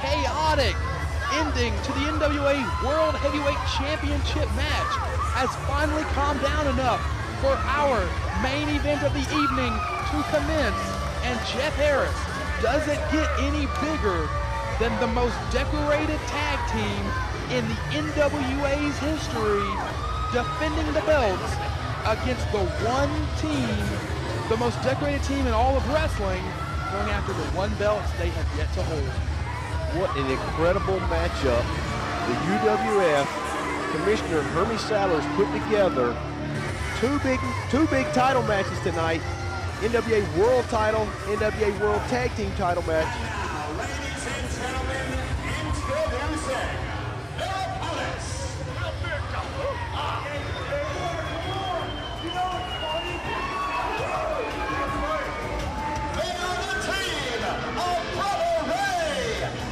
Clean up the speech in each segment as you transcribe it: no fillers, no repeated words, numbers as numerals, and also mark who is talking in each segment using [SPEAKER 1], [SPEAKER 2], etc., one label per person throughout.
[SPEAKER 1] chaotic ending to the NWA World Heavyweight Championship match has finally calmed down enough for our main event of the evening to commence. And Jeff Harris, does it get any bigger than the most decorated tag team in the NWA's history, defending the belts against the one team, the most decorated team in all of wrestling, going after the one belt they have yet to hold?
[SPEAKER 2] What an incredible matchup the UWF Commissioner Hermie Sadler's put together. Two big title matches tonight. NWA World Title, NWA World Tag Team Title match.
[SPEAKER 3] Ladies and gentlemen, introducing their opponents. They are the team of Brother Ray and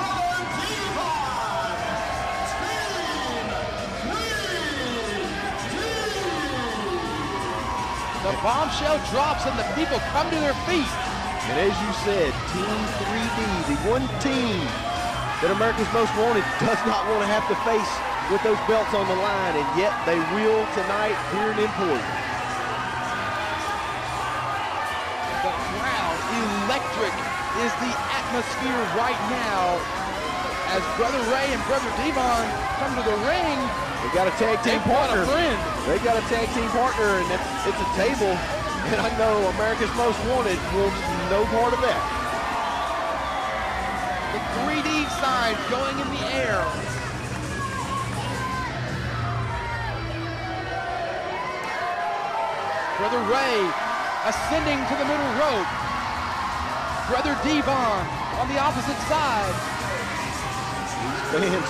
[SPEAKER 3] Brother Devon. Team 3D.
[SPEAKER 1] The bombshell drops and the people come to their feet.
[SPEAKER 2] And as you said, Team 3D, the one team that America's Most Wanted does not want to have to face with those belts on the line, and yet they will tonight here in Emporia.
[SPEAKER 1] The crowd, electric is the atmosphere right now as Brother Ray and Brother Devon come to the ring.
[SPEAKER 2] They got a tag team partner. They got a tag team partner, and it's a table. And I know America's Most Wanted wants no part of that.
[SPEAKER 1] The 3D sign going in the air. Brother Ray ascending to the middle rope. Brother Devon on the opposite side.
[SPEAKER 2] These fans.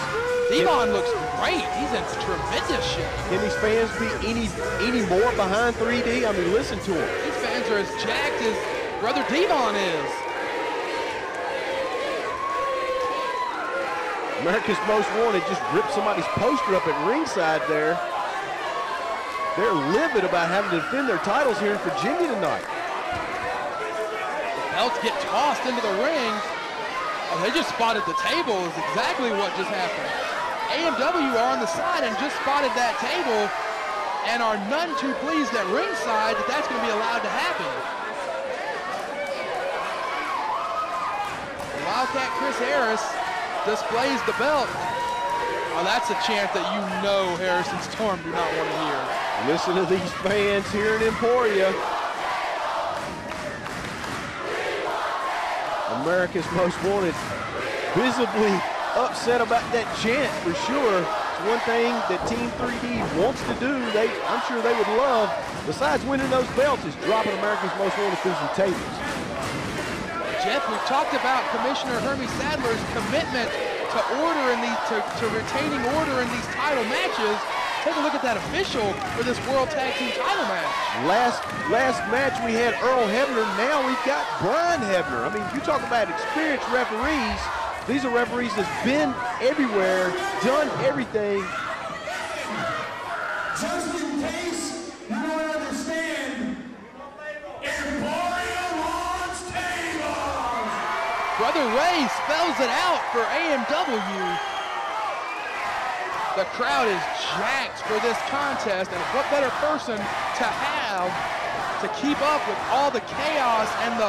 [SPEAKER 1] Devon looks great. He's in tremendous shape.
[SPEAKER 2] Can these fans be any more behind 3D? I mean, listen to them.
[SPEAKER 1] These fans are as jacked as Brother Devon is.
[SPEAKER 2] America's Most Wanted just ripped somebody's poster up at ringside there. They're livid about having to defend their titles here in Virginia tonight.
[SPEAKER 1] The belts get tossed into the ring. Oh, they just spotted the table is exactly what just happened. AMW are on the side and just spotted that table and are none too pleased at ringside that that's going to be allowed to happen. Wildcat Chris Harris displays the belt. Oh, that's a chant that you know Harrison Storm do not want to hear.
[SPEAKER 2] Listen to these fans here in Emporia. America's Most Wanted visibly upset about that chant for sure. It's one thing that Team 3D wants to do. I'm sure they would love, besides winning those belts, is dropping America's Most Wanted through some tables.
[SPEAKER 1] Jeff, we've talked about Commissioner Hermie Sadler's commitment to order in to retaining order in these title matches. Take a look at that official for this World Tag Team title match.
[SPEAKER 2] Last match we had Earl Hebner. Now we've got Brian Hebner. I mean, you talk about experienced referees. These are referees that's been everywhere, done everything.
[SPEAKER 3] Just in case you don't understand, Emporia wants tables.
[SPEAKER 1] Brother Ray spells it out for AMW. The crowd is jacked for this contest, and what better person to have to keep up with all the chaos and the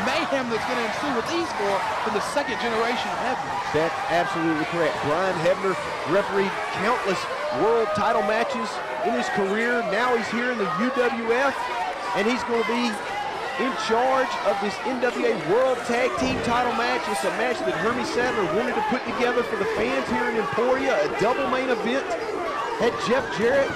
[SPEAKER 1] mayhem that's going to ensue with these four than the second generation of Hebner.
[SPEAKER 2] That's absolutely correct. Brian Hebner refereed countless world title matches in his career. Now he's here in the UWF, and he's going to be in charge of this NWA World Tag Team title match. It's a match that Hermie Sadler wanted to put together for the fans here in Emporia, a double main event. Had Jeff Jarrett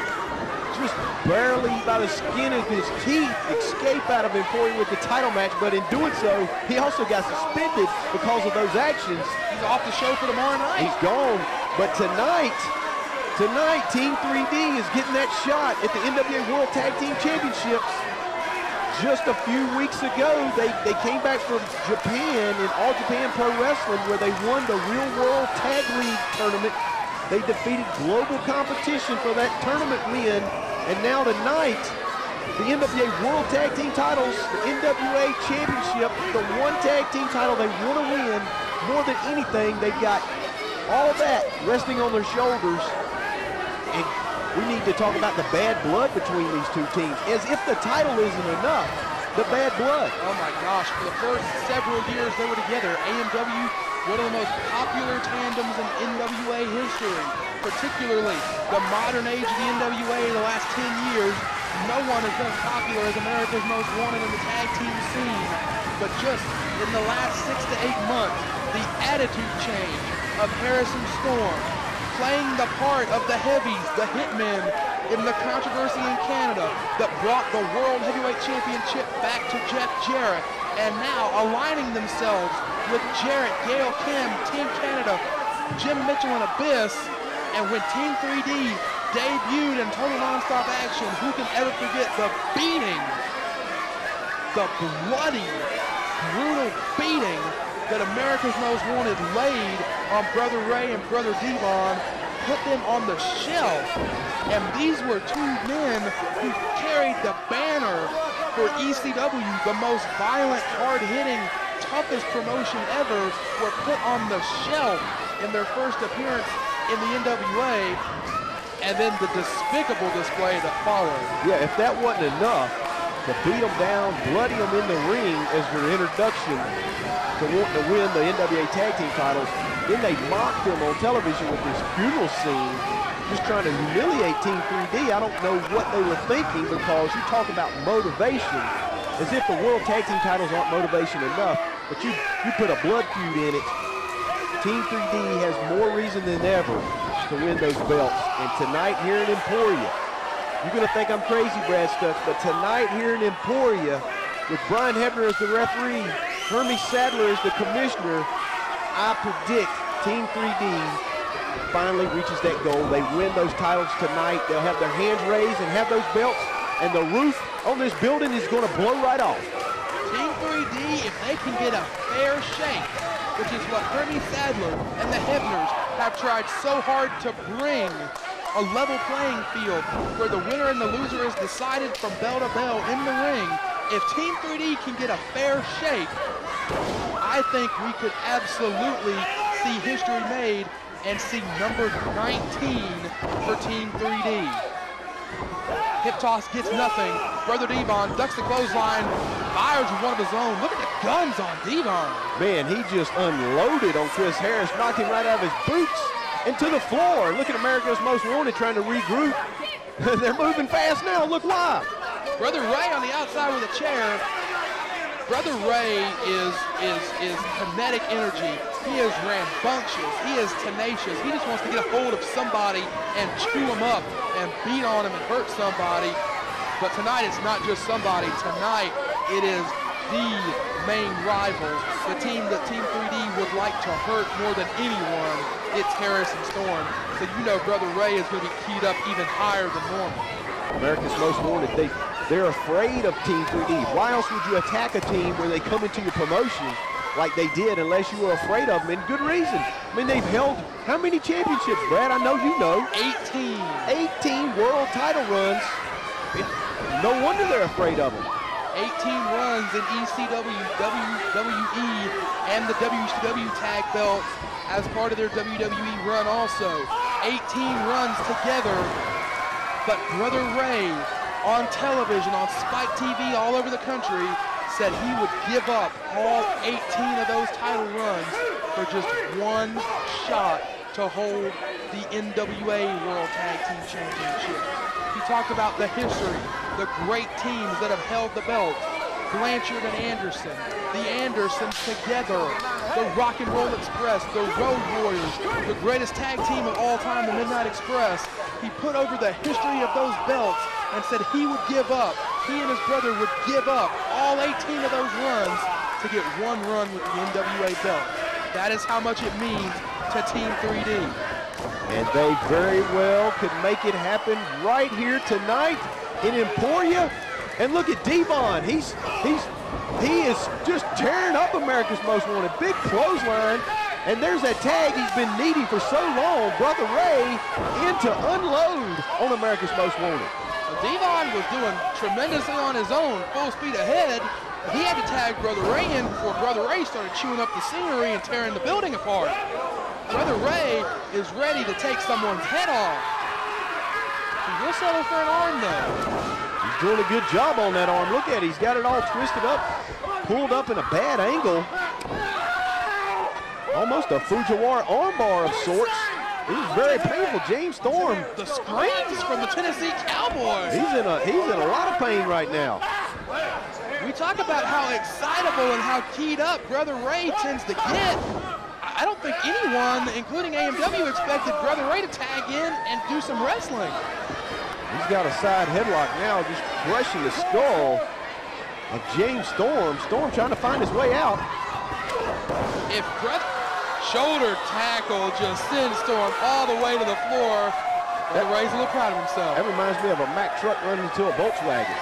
[SPEAKER 2] just barely by the skin of his teeth escape out of Emporia with the title match, but in doing so, he also got suspended because of those actions.
[SPEAKER 1] He's off the show for tomorrow night.
[SPEAKER 2] He's gone, but tonight, Team 3D is getting that shot at the NWA World Tag Team Championships. Just a few weeks ago, they came back from Japan in All Japan Pro Wrestling, where they won the Real World Tag League tournament. They defeated Global Competition for that tournament win, and now tonight, the NWA World Tag Team titles, the NWA Championship, the one tag team title they want to win, more than anything, they've got all that resting on their shoulders. And we need to talk about the bad blood between these two teams, as if the title isn't enough. The bad blood.
[SPEAKER 1] Oh my gosh, for the first several years they were together, A&W, one of the most popular tandems in NWA history, particularly the modern age of the NWA the last 10 years. No one has been as popular as America's Most Wanted in the tag team scene. But just in the last 6 to 8 months, the attitude change of Harrison Storm, playing the part of the heavies, the hitmen, in the controversy in Canada that brought the World Heavyweight Championship back to Jeff Jarrett, and now aligning themselves with Jarrett, Gail Kim, Team Canada, Jim Mitchell, and Abyss. And when Team 3D debuted in Total Nonstop Action, who can ever forget the beating, the bloody, brutal beating that America's Most Wanted laid on Brother Ray and Brother Devon, put them on the shelf. And these were two men who carried the banner for ECW, the most violent, hard-hitting, toughest promotion ever, were put on the shelf in their first appearance in the NWA, and then the despicable display that followed.
[SPEAKER 2] Yeah, if that wasn't enough to beat them down, bloody them in the ring as their introduction to wanting to win the NWA Tag Team titles, then they mocked them on television with this funeral scene, just trying to humiliate Team 3D. I don't know what they were thinking, because you talk about motivation, as if the World Tag Team titles aren't motivation enough, but you put a blood feud in it. Team 3D has more reason than ever to win those belts. And tonight here in Emporia, you're gonna think I'm crazy, Brad Stuck, but tonight here in Emporia, with Brian Hebner as the referee, Hermie Sadler as the commissioner, I predict Team 3D finally reaches that goal. They win those titles tonight. They'll have their hands raised and have those belts, and the roof on this building is going to blow right off.
[SPEAKER 1] Team 3D, if they can get a fair shake, which is what Hermie Sadler and the Hebners have tried so hard to bring, a level playing field where the winner and the loser is decided from bell to bell in the ring. If Team 3D can get a fair shake, I think we could absolutely see history made and see number 19 for Team 3D. Hip toss gets nothing. Brother Devon ducks the clothesline, fires with one of his own. Look at the guns on Devon.
[SPEAKER 2] Man, he just unloaded on Chris Harris, knocked him right out of his boots and to the floor. Look at America's Most Wanted trying to regroup. They're moving fast now, look why.
[SPEAKER 1] Brother Ray on the outside with a chair. Brother Ray is kinetic energy. He is rambunctious. He is tenacious. He just wants to get a hold of somebody and chew them up and beat on them and hurt somebody. But tonight it's not just somebody. Tonight it is the main rivals, the team that Team 3D would like to hurt more than anyone. It's Harrison Storm. So you know Brother Ray is going to be keyed up even higher than normal.
[SPEAKER 2] America's Most Wanted, they're afraid of Team 3D. Why else would you attack a team where they come into your promotion like they did unless you were afraid of them? And good reason. I mean, they've held how many championships, Brad? I know you know.
[SPEAKER 1] 18.
[SPEAKER 2] 18 world title runs. No wonder they're afraid of them.
[SPEAKER 1] 18 runs in ECW, WWE, and the WCW tag belts as part of their WWE run also. 18 runs together, but Brother Ray on television, on Spike TV all over the country, said he would give up all 18 of those title runs for just one shot to hold the NWA World Tag Team Championship. He talked about the history, the great teams that have held the belt. Blanchard and Anderson, the Andersons together, the Rock and Roll Express, the Road Warriors, the greatest tag team of all time, the Midnight Express. He put over the history of those belts and said he would give up, he and his brother would give up all 18 of those runs to get one run with the NWA belt. That is how much it means to Team 3D.
[SPEAKER 2] And they very well could make it happen right here tonight in Emporia. And look at Devon. He is just tearing up America's Most Wanted. Big clothesline. And there's that tag he's been needing for so long. Brother Ray in to unload on America's Most Wanted.
[SPEAKER 1] Devon was doing tremendously on his own, full speed ahead, He had to tag Brother Ray in before Brother Ray started chewing up the scenery and tearing the building apart. Brother Ray is ready to take someone's head off. He will settle for an arm, though.
[SPEAKER 2] He's doing a good job on that arm. Look at it. He's got it all twisted up, pulled up in a bad angle. Almost a Fujiwara armbar of sorts. This is very painful. James Storm.
[SPEAKER 1] The screams from the Tennessee Cowboys.
[SPEAKER 2] He's in a lot of pain right now.
[SPEAKER 1] We talk about how excitable and how keyed up Brother Ray tends to get. I don't think anyone, including AMW, expected Brother Ray to tag in and do some wrestling.
[SPEAKER 2] He's got a side headlock now, just crushing the skull of James Storm. Storm trying to find his way out.
[SPEAKER 1] If shoulder tackle just sends Storm all the way to the floor, Brother Ray's a little proud of himself.
[SPEAKER 2] That reminds me of a Mack truck running into a Volkswagen.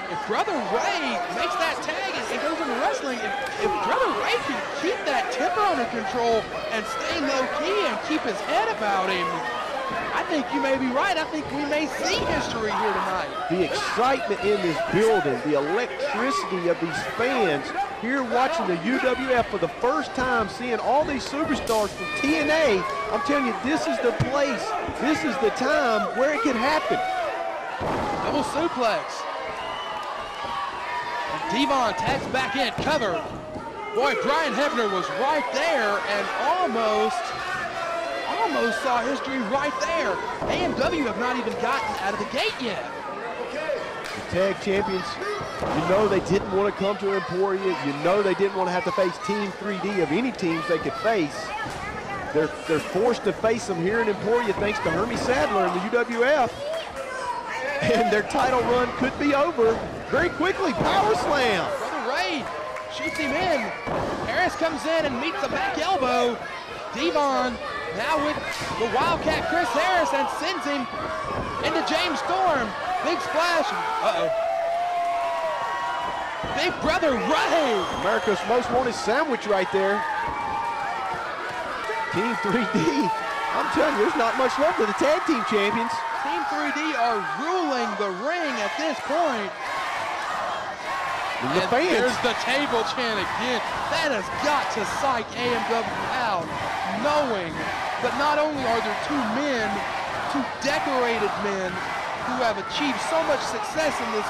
[SPEAKER 1] If Brother Ray makes that tag and goes into wrestling, if Brother Ray can keep that temper under control and stay low-key and keep his head about him, I think you may be right. I think we may see history here tonight.
[SPEAKER 2] The excitement in this building, the electricity of these fans here watching the UWF for the first time, seeing all these superstars from TNA. I'm telling you, this is the place, this is the time where it could happen.
[SPEAKER 1] Double suplex. Devon tags back in, cover. Boy, Brian Hebner was right there and almost saw history right there. AMW have not even gotten out of the gate yet.
[SPEAKER 2] The tag champions, you know they didn't want to come to Emporia. You know they didn't want to have to face Team 3D of any teams they could face. They're forced to face them here in Emporia thanks to Hermie Sadler and the UWF. And their title run could be over very quickly. Power slam.
[SPEAKER 1] Brother Ray shoots him in. Harris comes in and meets the back elbow. Devon now with the Wildcat Chris Harris and sends him into James Storm. Big splash. Uh-oh. Big Brother Ray.
[SPEAKER 2] America's Most Wanted sandwich right there. Team 3D. I'm telling you, there's not much left for the tag team champions.
[SPEAKER 1] Team 3D are ruling the ring at this point.
[SPEAKER 2] And the fans.
[SPEAKER 1] There's the table chant again. That has got to psych AMW out, knowing that not only are there two men, two decorated men who have achieved so much success in this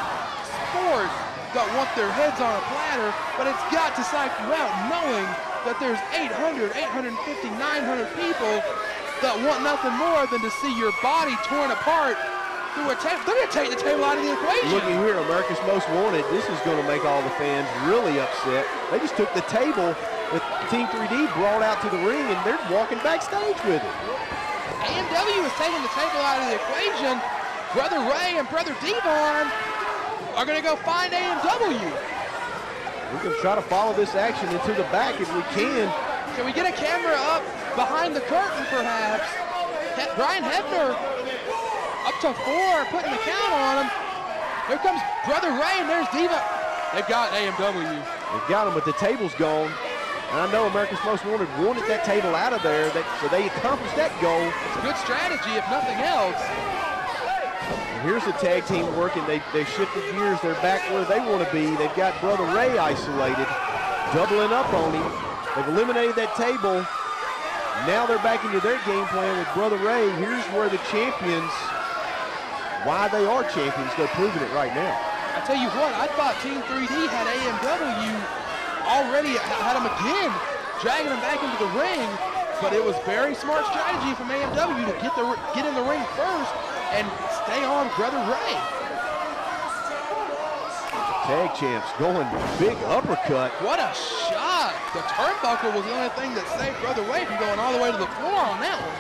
[SPEAKER 1] sport that want their heads on a platter, but it's got to psych you out knowing that there's 800, 850, 900 people that want nothing more than to see your body torn apart through a table. They're going to take the table out of the equation.
[SPEAKER 2] Looking here, America's Most Wanted, this is going to make all the fans really upset. They just took the table that Team 3D brought out to the ring, and they're walking backstage with it.
[SPEAKER 1] AMW is taking the table out of the equation. Brother Ray and Brother Devon are going to go find AMW.
[SPEAKER 2] We're going to try to follow this action into the back if we can.
[SPEAKER 1] Can we get a camera up behind the curtain, perhaps? Brian Hebner up to 4, putting the count on him. Here comes Brother Ray, and there's Diva. They've got AMW.
[SPEAKER 2] They've got him, but the table's gone. And I know America's Most Wanted wanted that table out of there, so they accomplished that goal.
[SPEAKER 1] It's a good strategy, if nothing else.
[SPEAKER 2] And here's the tag team working. They shifted gears. They're back where they want to be. They've got Brother Ray isolated, doubling up on him. They've eliminated that table. Now they're back into their game plan with Brother Ray. Here's where the champions, why they are champions, they're proving it right now.
[SPEAKER 1] I tell you what, I thought Team 3D had AMW already, had them again, dragging them back into the ring, but it was very smart strategy from AMW to get in the ring first and stay on Brother Ray.
[SPEAKER 2] Tag champs going big uppercut.
[SPEAKER 1] What a shot. The turnbuckle was the only thing that saved Brother Ray from going all the way to the floor on that one.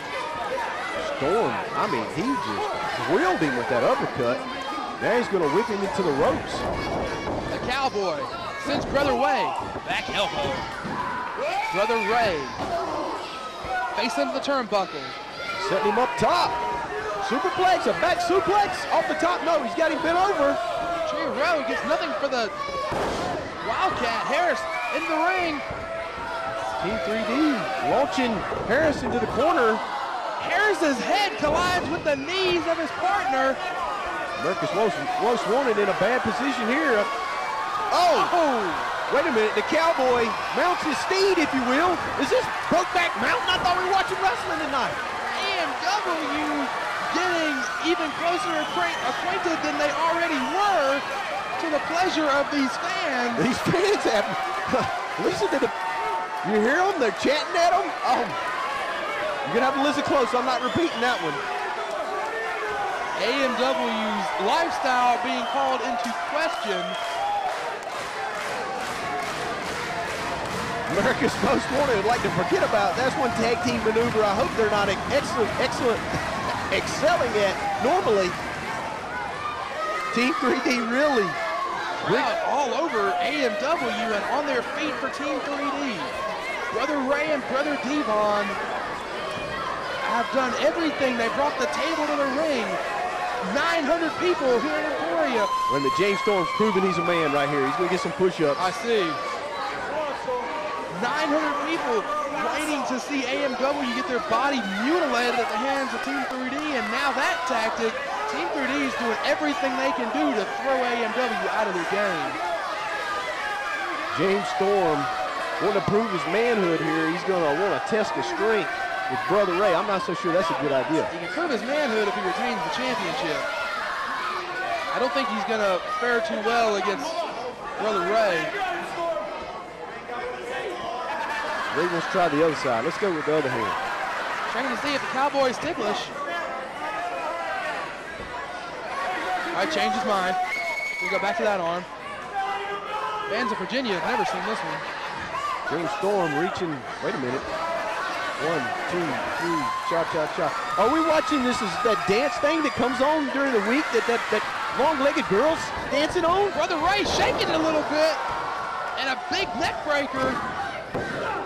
[SPEAKER 2] Storm, I mean, he just drilled him with that uppercut. Now he's going to whip him into the ropes.
[SPEAKER 1] The Cowboy sends Brother Ray. Back elbow. Brother Ray face into the turnbuckle.
[SPEAKER 2] Setting him up top. Superplex, a back suplex off the top. No, he's got him bent over.
[SPEAKER 1] Tree Rowe gets nothing for the Wildcat. Harris in the ring.
[SPEAKER 2] Team 3D launching Harris into the corner.
[SPEAKER 1] Harris's head collides with the knees of his partner.
[SPEAKER 2] America's Most Wanted in a bad position here. Wait a minute, the Cowboy mounts his steed, if you will. Is this Brokeback Mountain? I thought we were watching wrestling tonight.
[SPEAKER 1] NW getting even closer acquainted than they already were to the pleasure of these fans.
[SPEAKER 2] These fans have, listen to you hear them? They're chanting at them? Oh, you're gonna have to listen close. I'm not repeating that one.
[SPEAKER 1] AMW's lifestyle being called into question.
[SPEAKER 2] America's Most Wanted would like to forget about. That's one tag team maneuver I hope they're not excelling at normally. Team 3D really.
[SPEAKER 1] Crowd all over AMW and on their feet for Team 3D. Brother Ray and Brother Devon have done everything. They brought the table to the ring. 900 people here in Emporia.
[SPEAKER 2] When the James Storm's proving he's a man right here. He's gonna get some push-ups.
[SPEAKER 1] I see. 900 people waiting to see AMW get their body mutilated at the hands of Team 3D, and now that tactic, Team 3D is doing everything they can do to throw AMW out of their game.
[SPEAKER 2] James Storm wanting to prove his manhood here. He's gonna want to test his strength with Brother Ray. I'm not so sure that's a good idea.
[SPEAKER 1] He can prove his manhood if he retains the championship. I don't think he's gonna fare too well against Brother Ray.
[SPEAKER 2] Ray wants to try the other side. Let's go with the other hand.
[SPEAKER 1] Trying to see if the Cowboy's ticklish. All right, change his mind. We go back to that arm. Fans of Virginia have never seen this one.
[SPEAKER 2] James Storm reaching, wait a minute. 1, 2, 3, cha-cha-cha. Are we watching this as that dance thing that comes on during the week that long-legged girls dancing on?
[SPEAKER 1] Brother Ray shaking it a little bit. And a big neck breaker.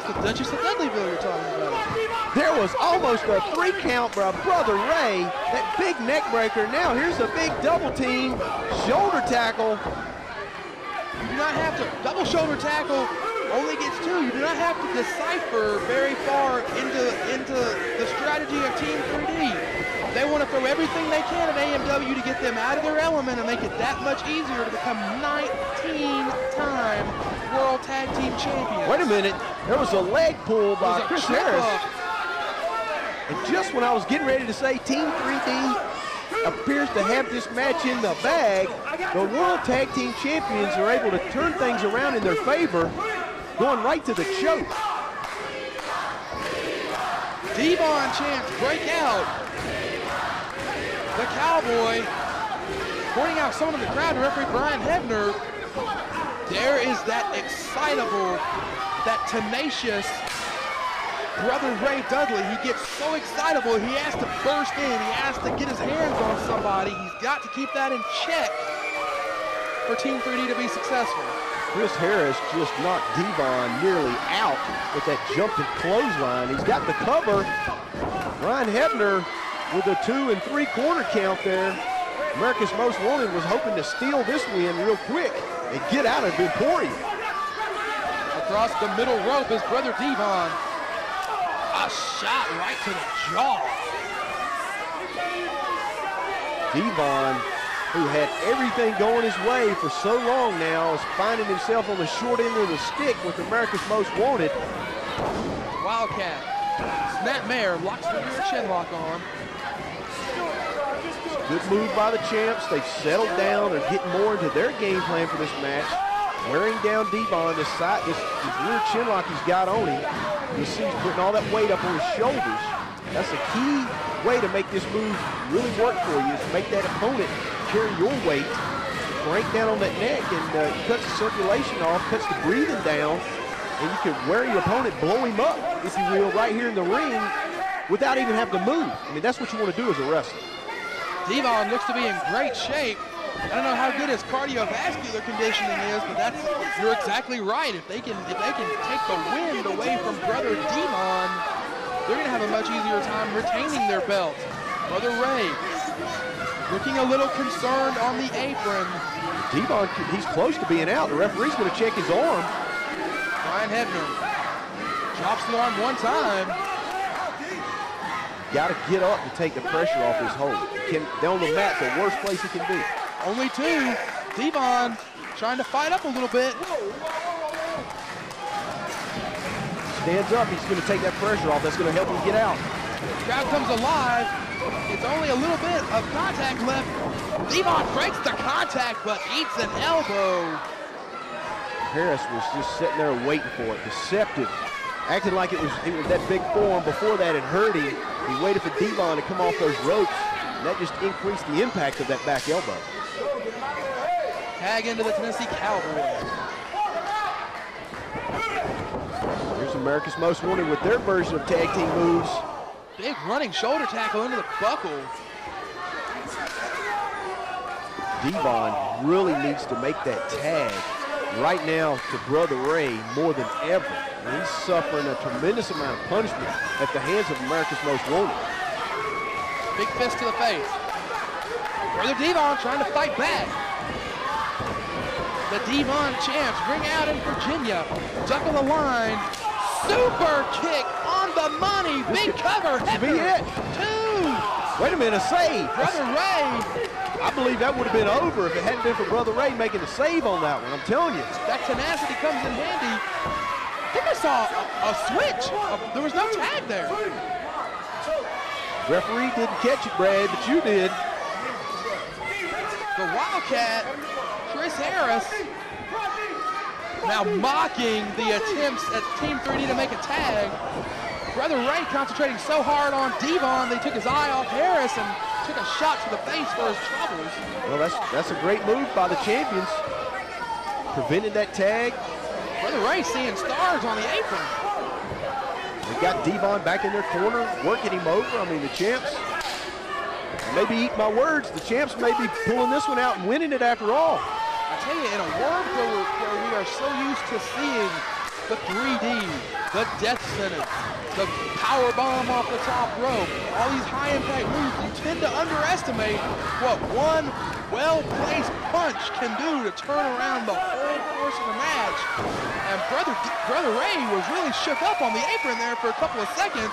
[SPEAKER 1] The Duchess of Dudleyville you're talking about.
[SPEAKER 2] There was almost a 3 count by Brother Ray. That big neck breaker. Now here's a big double team. Shoulder tackle.
[SPEAKER 1] You do not have to, double shoulder tackle only gets 2. You do not have to decipher very far into the strategy of Team 3D. They want to throw everything they can at AMW to get them out of their element and make it that much easier to become 19-time World Tag Team Champions.
[SPEAKER 2] Wait a minute. There was a leg pull by Chris Harris. And just when I was getting ready to say Team 3D appears to have this match in the bag, the World Tag Team Champions are able to turn things around in their favor, going right to the choke.
[SPEAKER 1] Devon chants break out. The Cowboy pointing out someone in the crowd, referee Brian Hebner. There is that excitable, that tenacious Brother Ray Dudley. He gets so excitable, he has to burst in. He has to get his hands on somebody. He's got to keep that in check for Team 3D to be successful.
[SPEAKER 2] Chris Harris just knocked Devon nearly out with that jumping clothesline. He's got the cover. Brian Hebner with a 2 3/4 count there. America's Most Wanted was hoping to steal this win real quick and get out of Emporia.
[SPEAKER 1] Across the middle rope is Brother Devon. A shot right to the jaw.
[SPEAKER 2] Devon, who had everything going his way for so long now, is finding himself on the short end of the stick with America's Most Wanted.
[SPEAKER 1] Wildcat. Snapmare locks the rear chin lock on.
[SPEAKER 2] Good move by the champs. They've settled down. They're getting more into their game plan for this match. Wearing down Devon, this rear chin lock he's got on him. You see he's putting all that weight up on his shoulders. That's a key way to make this move really work for you, is to make that opponent carry your weight, crank down on that neck, and cuts the circulation off, cuts the breathing down, and you can wear your opponent, blow him up, if you will, right here in the ring without even having to move. I mean, that's what you want to do as a wrestler.
[SPEAKER 1] Devon looks to be in great shape. I don't know how good his cardiovascular conditioning is, but you're exactly right. If they can take the wind away from Brother Devon, they're going to have a much easier time retaining their belt. Brother Ray looking a little concerned on the apron.
[SPEAKER 2] Devon, he's close to being out. The referee's going to check his arm.
[SPEAKER 1] Brian Hebner drops the arm one time.
[SPEAKER 2] Got to get up to take the pressure off his hold. On the mat, the worst place he can be.
[SPEAKER 1] Only 2. Devon trying to fight up a little bit.
[SPEAKER 2] Stands up, he's going to take that pressure off. That's going to help him get out.
[SPEAKER 1] Crowd comes alive. It's only a little bit of contact left. Devon breaks the contact, but eats an elbow.
[SPEAKER 2] Harris was just sitting there waiting for it. Deceptive. Acting like it was that big forearm before that had hurt him. He waited for Devon to come off those ropes, and that just increased the impact of that back elbow.
[SPEAKER 1] Tag into the Tennessee Cowboy.
[SPEAKER 2] Here's America's Most Wanted with their version of tag team moves.
[SPEAKER 1] Big running shoulder tackle into the buckle.
[SPEAKER 2] Devon really needs to make that tag right now to Brother Ray more than ever. And he's suffering a tremendous amount of punishment at the hands of America's Most Wanted.
[SPEAKER 1] Big fist to the face. Brother Devon trying to fight back. The Devon champs ring out in Virginia. Duck of the line. Super kick on the money. Big cover.
[SPEAKER 2] This could be it.
[SPEAKER 1] 2.
[SPEAKER 2] Wait a minute, a save.
[SPEAKER 1] Brother Ray.
[SPEAKER 2] I believe that would have been over if it hadn't been for Brother Ray making the save on that one. I'm telling you.
[SPEAKER 1] That tenacity comes in handy. I think I saw a switch. There was no tag there.
[SPEAKER 2] Referee didn't catch it, Brad, but you did.
[SPEAKER 1] The Wildcat, Chris Harris, now mocking the attempts at Team 3D to make a tag. Brother Ray concentrating so hard on Devon, they took his eye off Harris and took a shot to the face for his troubles.
[SPEAKER 2] Well, that's a great move by the champions. Prevented that tag.
[SPEAKER 1] Brother Ray seeing stars on the apron.
[SPEAKER 2] They got Devon back in their corner, working him over. I mean, the champs, maybe eat my words, the champs may be pulling this one out and winning it after all.
[SPEAKER 1] I tell you, in a world where we are so used to seeing the 3D, the death sentence, the power bomb off the top rope, all these high impact moves, you tend to underestimate what one well-placed punch can do to turn around the whole course of the match. And Brother Ray was really shook up on the apron there for a couple of seconds.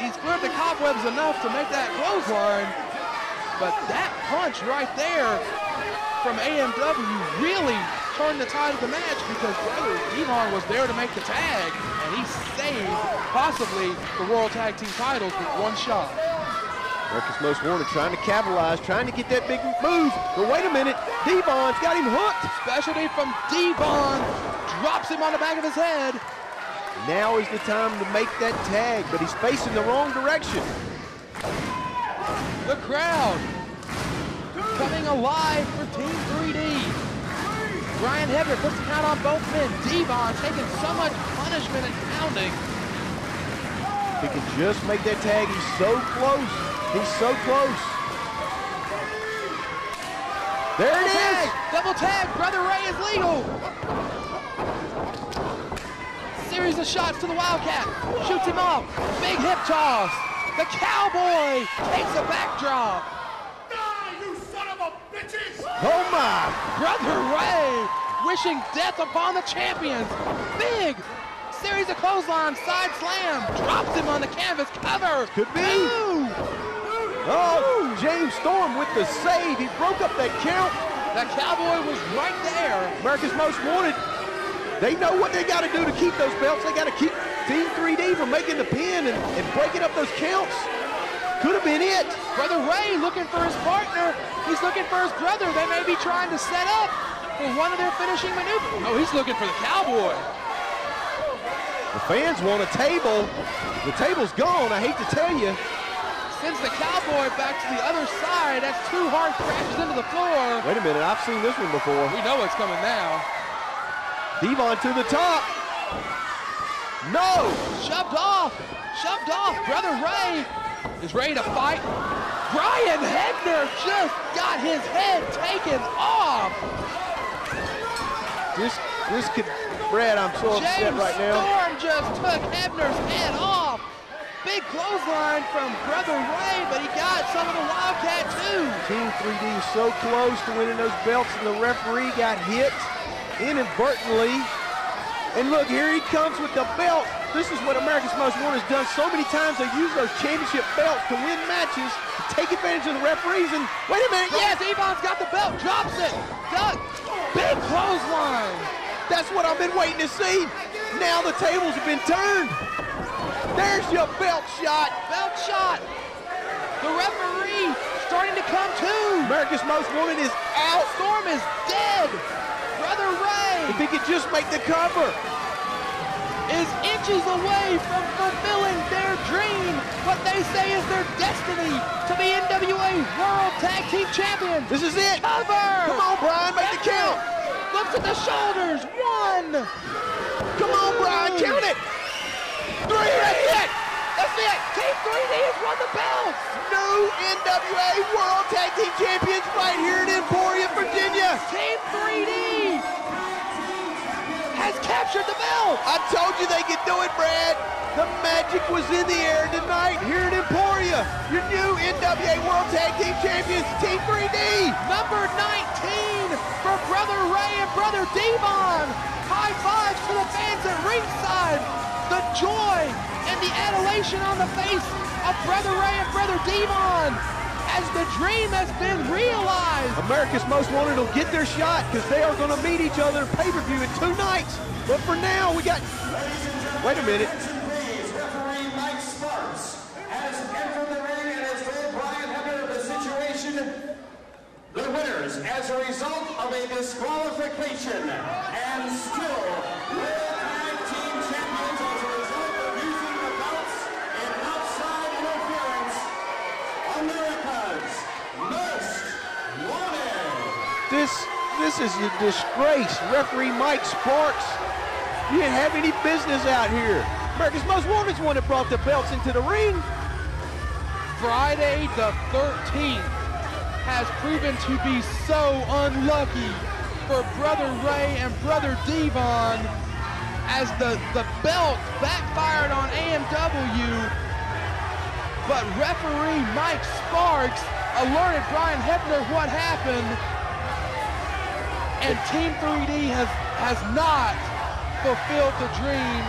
[SPEAKER 1] He's cleared the cobwebs enough to make that clothesline, but that punch right there from AMW really turned the tide of the match because Brother Devon was there to make the tag, and he saved possibly the World Tag Team titles with one shot.
[SPEAKER 2] America's Most Wanted trying to capitalize, trying to get that big move. But wait a minute, Devon's got him hooked.
[SPEAKER 1] Specialty from Devon, drops him on the back of his head.
[SPEAKER 2] Now is the time to make that tag, but he's facing the wrong direction.
[SPEAKER 1] The crowd coming alive for Team 3D. Brian Hebner puts the count on both men. Devon taking so much punishment and pounding.
[SPEAKER 2] He can just make that tag. He's so close. He's so close. There it is.
[SPEAKER 1] Double tag. Brother Ray is legal. Series of shots to the Wildcat. Shoots him off. Big hip toss. The Cowboy takes a backdrop.
[SPEAKER 2] Oh my!
[SPEAKER 1] Brother Ray wishing death upon the champions. Big series of clothesline, side slam, drops him on the canvas cover.
[SPEAKER 2] Could be. Oh, James Storm with the save. He broke up that count.
[SPEAKER 1] That Cowboy was right there.
[SPEAKER 2] America's Most Wanted. They know what they got to do to keep those belts. They got to keep Team 3D from making the pin and breaking up those counts. Could have been it.
[SPEAKER 1] Brother Ray looking for his partner. He's looking for his brother. They may be trying to set up for one of their finishing maneuvers. No, he's looking for the Cowboy.
[SPEAKER 2] The fans want a table. The table's gone, I hate to tell you.
[SPEAKER 1] Sends the Cowboy back to the other side. That's 2 hard crashes into the floor.
[SPEAKER 2] Wait a minute, I've seen this one before.
[SPEAKER 1] We know what's coming now.
[SPEAKER 2] Devon to the top. No!
[SPEAKER 1] Shoved off. Shoved off. Brother Ray is ready to fight. Brian Hebner just got his head taken off.
[SPEAKER 2] This could, Brad, I'm so upset right now.
[SPEAKER 1] Storm just took Hebner's head off. Big clothesline from Brother Ray, but he got some of the Wildcat too.
[SPEAKER 2] Team 3D is so close to winning those belts, and the referee got hit inadvertently. And look, here he comes with the belt. This is what America's Most Wanted has done so many times. They use those championship belts to win matches, to take advantage of the referees. And wait a minute,
[SPEAKER 1] yes, Devon's got the belt, drops it. Doug. Big clothesline.
[SPEAKER 2] That's what I've been waiting to see. Now the tables have been turned. There's your belt shot.
[SPEAKER 1] Belt shot. The referee starting to come to.
[SPEAKER 2] America's Most Wanted is out.
[SPEAKER 1] Storm is dead. Brother Ray
[SPEAKER 2] If he could just make the cover.
[SPEAKER 1] is inches away from fulfilling their dream, what they say is their destiny, to be NWA World Tag Team Champions.
[SPEAKER 2] This is it.
[SPEAKER 1] Cover.
[SPEAKER 2] Come on, Brian, make the count.
[SPEAKER 1] Looks at the shoulders. 1.
[SPEAKER 2] Come on, Brian, count it. 3, that's it.
[SPEAKER 1] That's it. Team 3D has won the belts.
[SPEAKER 2] New NWA World Tag Team Champions right here in Emporia, Virginia.
[SPEAKER 1] Team 3D has captured the belt.
[SPEAKER 2] I told you they could do it, Brad. The magic was in the air tonight here in Emporia. Your new NWA World Tag Team Champions, Team 3D.
[SPEAKER 1] Number 19 for Brother Ray and Brother Devon. High fives to the fans at ringside. The joy and the adulation on the face of Brother Ray and Brother Devon as the dream has been realized.
[SPEAKER 2] America's Most Wanted will get their shot because they are going to meet each other in pay-per-view in 2 nights. But for now, we got... Wait a minute.
[SPEAKER 3] Referee Mike Sparks has entered the ring and has told Brian Hebner of the situation. The winners as a result of a disqualification and still World Tag Team Champions as a result of using the belts in outside interference. America's Most Wanted.
[SPEAKER 2] This is a disgrace. Referee Mike Sparks, you didn't have any business out here. America's Most Wanted's one that brought the belts into the ring.
[SPEAKER 1] Friday the 13th has proven to be so unlucky for Brother Ray and Brother Devon as the belt backfired on AMW, but referee Mike Sparks alerted Brian Hebner what happened, and Team 3D has not fulfilled the dream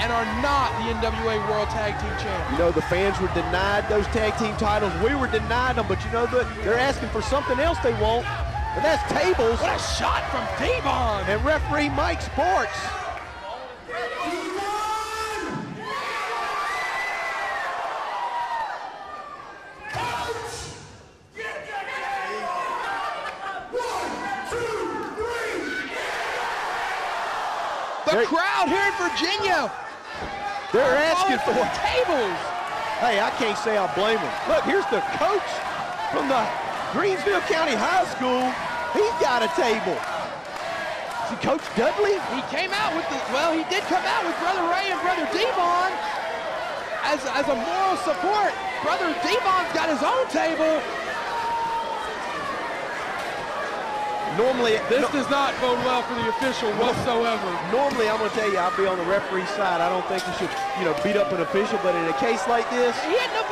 [SPEAKER 1] and are not the NWA World Tag Team Champions.
[SPEAKER 2] You know, the fans were denied those tag team titles. We were denied them, but you know, they're asking for something else they want, and that's tables.
[SPEAKER 1] What a shot from Devon!
[SPEAKER 2] And referee Mike Sparks.
[SPEAKER 1] The crowd here in Virginia,
[SPEAKER 2] They're asking for
[SPEAKER 1] tables.
[SPEAKER 2] Hey, I can't say I'll blame them. Look, here's the coach from the Greensville County High School. He's got a table. See Coach Dudley?
[SPEAKER 1] He came out with he did come out with Brother Ray and Brother Devon as a moral support. Brother Devon's got his own table.
[SPEAKER 2] Normally,
[SPEAKER 1] This does not bode well for the official whatsoever.
[SPEAKER 2] normally I'm going to tell you, I'll be on the referee side. I don't think you should, beat up an official, but in a case like this,
[SPEAKER 1] He had no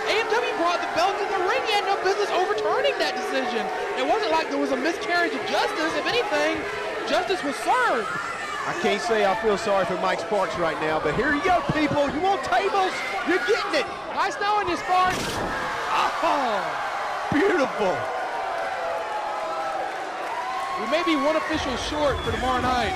[SPEAKER 1] AMW brought the belt in the ring. He had no business overturning that decision. It wasn't like there was a miscarriage of justice. If anything, justice was served.
[SPEAKER 2] I can't say I feel sorry for Mike Sparks right now, but here you go, people. You want tables? You're getting it.
[SPEAKER 1] Nice knowing you, Sparks. Oh,
[SPEAKER 2] Beautiful.
[SPEAKER 1] we may be one official short for tomorrow night.